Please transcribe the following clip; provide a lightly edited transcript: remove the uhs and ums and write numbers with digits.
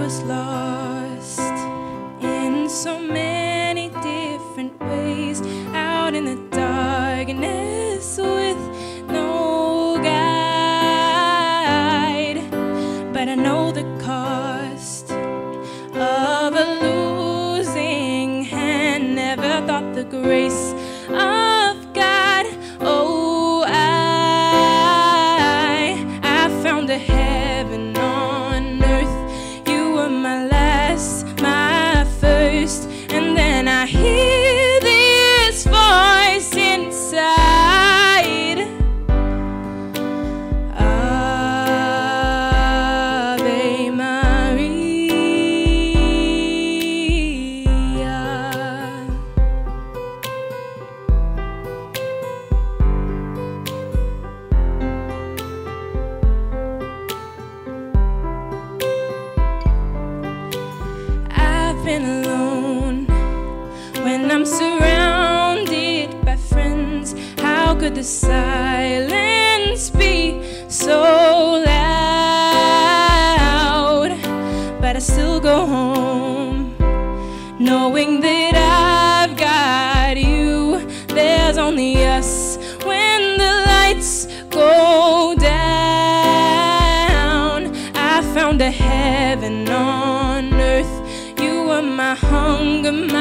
was lost in so many different ways, out in the darkness with no guide. But I know the cost of a losing hand. Never thought the grace of God. Oh, I found a heaven on earth. You were my last, my first, and then I hear this voice inside. Ave Maria. I've been alone when I'm surrounded by friends. How could the silence be so loud? But I still go home knowing that I've got you. There's only us when the lights go down. I found a heaven on earth. You were my hunger, my